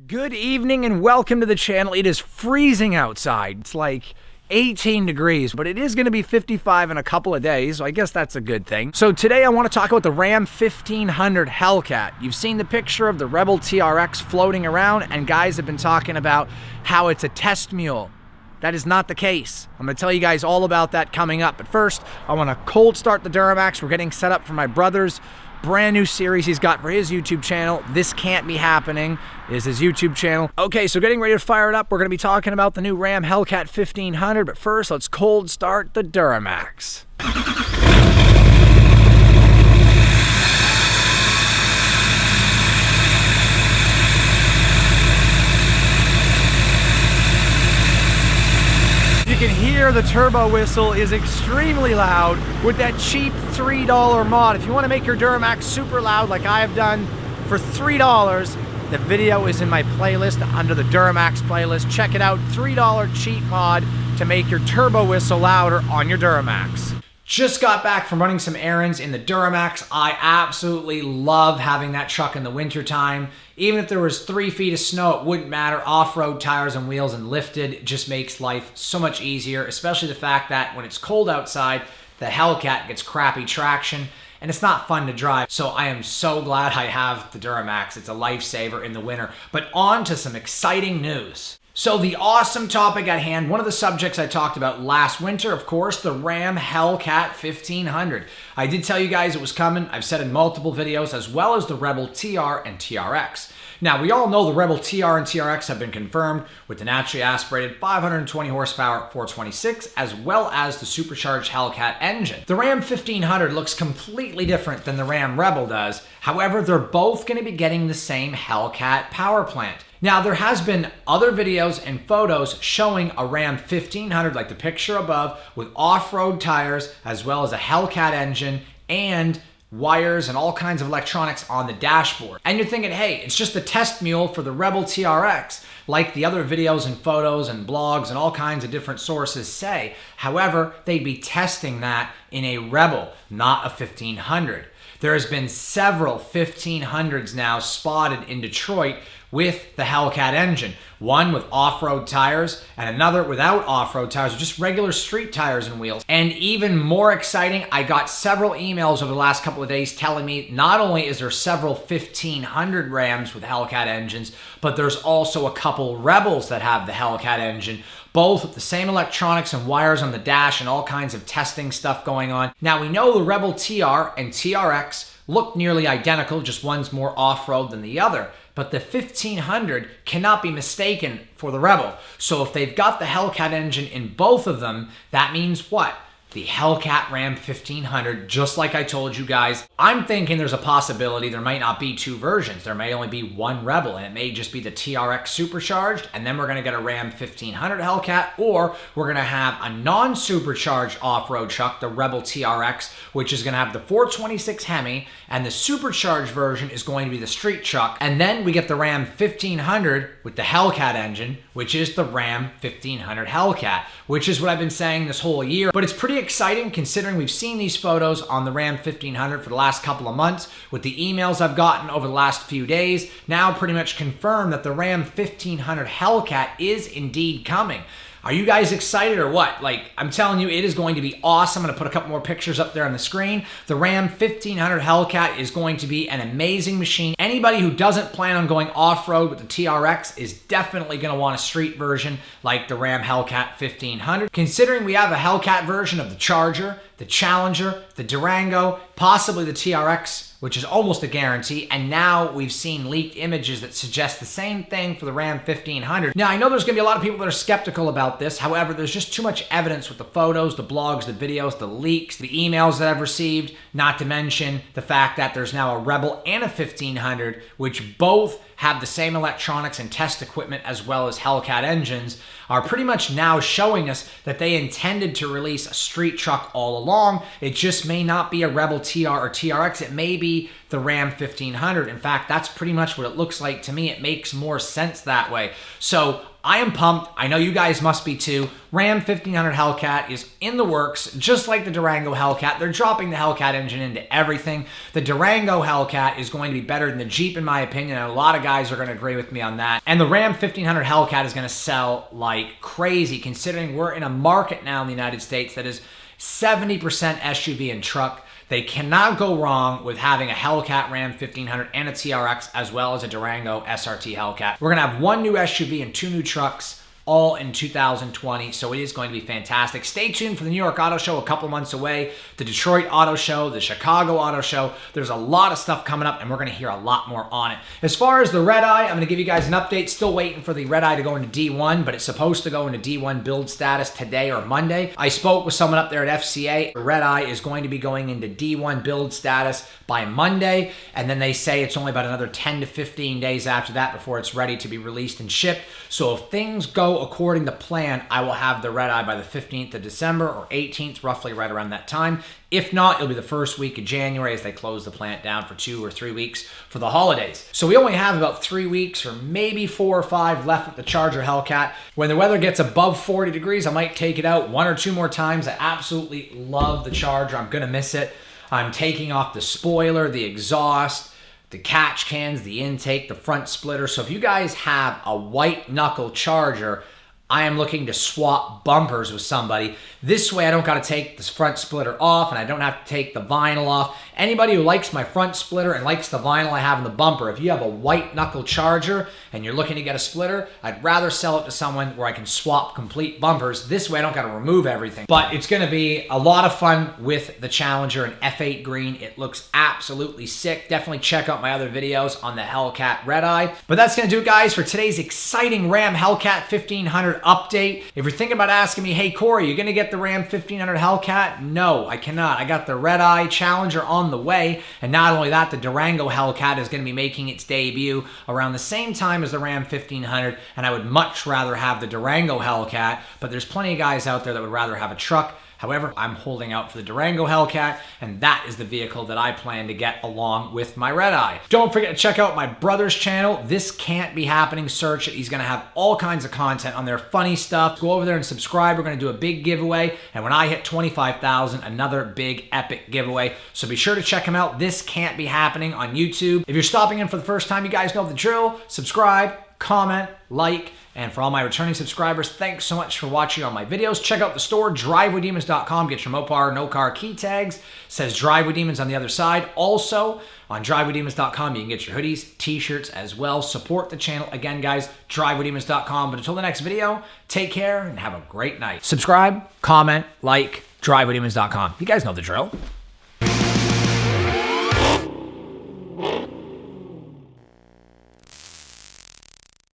Good evening and welcome to the channel. It is freezing outside. It's like 18 degrees, but it is going to be 55 in a couple of days, so I guess that's a good thing. So today I want to talk about the Ram 1500 Hellcat. You've seen the picture of the Rebel TRX floating around, and guys have been talking about how it's a test mule. That is not the case. I'm going to tell you guys all about that coming up. But first, I want to cold start the Duramax. We're getting set up for my brother's brand new series he's got for his YouTube channel. This Can't Be Happening is his YouTube channel. Okay, so getting ready to fire it up. We're going to be talking about the new Ram Hellcat 1500, but first let's cold start the Duramax. You can hear the turbo whistle is extremely loud with that cheap $3 mod. If you want to make your Duramax super loud like I have done for $3, the video is in my playlist under the Duramax playlist. Check it out, $3 cheap mod to make your turbo whistle louder on your Duramax. Just got back from running some errands in the Duramax. I absolutely love having that truck in the wintertime. Even if there was 3 feet of snow, it wouldn't matter. Off-road tires and wheels and lifted, it just makes life so much easier, especially the fact that when it's cold outside, the Hellcat gets crappy traction and it's not fun to drive. So I am so glad I have the Duramax. It's a lifesaver in the winter. But on to some exciting news. So the awesome topic at hand, one of the subjects I talked about last winter, of course, the Ram Hellcat 1500. I did tell you guys it was coming. I've said in multiple videos, as well as the Rebel TR and TRX. Now, we all know the Rebel TR and TRX have been confirmed with the naturally aspirated 520 horsepower 426, as well as the supercharged Hellcat engine. The Ram 1500 looks completely different than the Ram Rebel does. However, they're both going to be getting the same Hellcat power plant. Now, there has been other videos and photos showing a Ram 1500, like the picture above, with off-road tires, as well as a Hellcat engine and wires and all kinds of electronics on the dashboard. And you're thinking, hey, it's just a test mule for the Rebel TRX, like the other videos and photos and blogs and all kinds of different sources say. However, they'd be testing that in a Rebel, not a 1500. There has been several 1500s now spotted in Detroit with the Hellcat engine. One with off-road tires and another without off-road tires, just regular street tires and wheels. And even more exciting, I got several emails over the last couple of days telling me not only is there several 1500 Rams with Hellcat engines, but there's also a couple Rebels that have the Hellcat engine, both with the same electronics and wires on the dash and all kinds of testing stuff going on. Now, we know the Rebel TR and TRX look nearly identical, just one's more off-road than the other. But the 1500 cannot be mistaken for the Rebel. So if they've got the Hellcat engine in both of them, that means what? The Hellcat Ram 1500, just like I told you guys. I'm thinking there's a possibility there might not be 2 versions. There may only be one Rebel, and it may just be the TRX supercharged, and then we're going to get a Ram 1500 Hellcat, or we're going to have a non-supercharged off-road truck, the Rebel TRX, which is going to have the 426 Hemi, and the supercharged version is going to be the street truck. And then we get the Ram 1500 with the Hellcat engine, which is the Ram 1500 Hellcat, which is what I've been saying this whole year. But it's pretty exciting considering we've seen these photos on the Ram 1500 for the last couple of months. With the emails I've gotten over the last few days, now pretty much confirmed that the Ram 1500 Hellcat is indeed coming. Are you guys excited or what? Like, I'm telling you, it is going to be awesome. I'm going to put a couple more pictures up there on the screen. The Ram 1500 Hellcat is going to be an amazing machine. Anybody who doesn't plan on going off-road with the TRX is definitely going to want a street version like the Ram Hellcat 1500. Considering we have a Hellcat version of the Charger, the Challenger, the Durango, possibly the TRX, which is almost a guarantee, and now we've seen leaked images that suggest the same thing for the Ram 1500. Now, I know there's going to be a lot of people that are skeptical about this. However, there's just too much evidence with the photos, the blogs, the videos, the leaks, the emails that I've received, not to mention the fact that there's now a Rebel and a 1500, which both have the same electronics and test equipment as well as Hellcat engines, are pretty much now showing us that they intended to release a street truck all along. It just may not be a Rebel TR or TRX. It may be the Ram 1500. In fact, that's pretty much what it looks like to me. It makes more sense that way. So I am pumped. I know you guys must be too. Ram 1500 Hellcat is in the works, just like the Durango Hellcat. They're dropping the Hellcat engine into everything. The Durango Hellcat is going to be better than the Jeep in my opinion, and a lot of guys are going to agree with me on that. And the Ram 1500 Hellcat is going to sell like crazy, considering we're in a market now in the United States that is 70% SUV and truck. They cannot go wrong with having a Hellcat Ram 1500 and a TRX, as well as a Durango SRT Hellcat. We're gonna have one new SUV and two new trucks, all in 2020, so it is going to be fantastic. Stay tuned for the New York Auto Show a couple months away, the Detroit Auto Show, the Chicago Auto Show. There's a lot of stuff coming up, and we're going to hear a lot more on it. As far as the Red Eye, I'm going to give you guys an update. Still waiting for the Red Eye to go into D1, but it's supposed to go into D1 build status today or Monday. I spoke with someone up there at FCA. The Red Eye is going to be going into D1 build status by Monday, and then they say it's only about another 10 to 15 days after that before it's ready to be released and shipped. So if things go according to plan, I will have the Red Eye by the 15th of December or 18th, roughly right around that time. If not, it'll be the first week of January as they close the plant down for 2 or 3 weeks for the holidays. So we only have about 3 weeks or maybe 4 or 5 left with the Charger Hellcat. When the weather gets above 40 degrees, I might take it out 1 or 2 more times. I absolutely love the Charger. I'm gonna miss it. I'm taking off the spoiler, the exhaust, the catch cans, the intake, the front splitter. So if you guys have a white knuckle Charger, I am looking to swap bumpers with somebody. This way I don't got to take this front splitter off and I don't have to take the vinyl off. Anybody who likes my front splitter and likes the vinyl I have in the bumper, if you have a white knuckle Charger and you're looking to get a splitter, I'd rather sell it to someone where I can swap complete bumpers. This way I don't got to remove everything. But it's going to be a lot of fun with the Challenger in F8 green. It looks absolutely sick. Definitely check out my other videos on the Hellcat Red Eye. But that's going to do it, guys, for today's exciting Ram Hellcat 1500 update. If you're thinking about asking me, hey Corey, you gonna get the Ram 1500 Hellcat? No, I cannot. I got the Red Eye Challenger on the way, and not only that, the Durango Hellcat is gonna be making its debut around the same time as the Ram 1500, and I would much rather have the Durango Hellcat, but there's plenty of guys out there that would rather have a truck. However, I'm holding out for the Durango Hellcat, and that is the vehicle that I plan to get along with my Red Eye. Don't forget to check out my brother's channel, This Can't Be Happening. Search it. He's going to have all kinds of content on there, funny stuff. Go over there and subscribe. We're going to do a big giveaway, and when I hit 25,000, another big epic giveaway. So be sure to check him out, This Can't Be Happening on YouTube. If you're stopping in for the first time, you guys know the drill. Subscribe, comment, like, and for all my returning subscribers, thanks so much for watching all my videos. Check out the store, drivewithdemons.com. Get your Mopar no car key tags. It says Drive with Demons on the other side. Also, on drivewithdemons.com, you can get your hoodies, t-shirts as well. Support the channel. Again, guys, drivewithdemons.com. But until the next video, take care and have a great night. Subscribe, comment, like, drivewithdemons.com. You guys know the drill.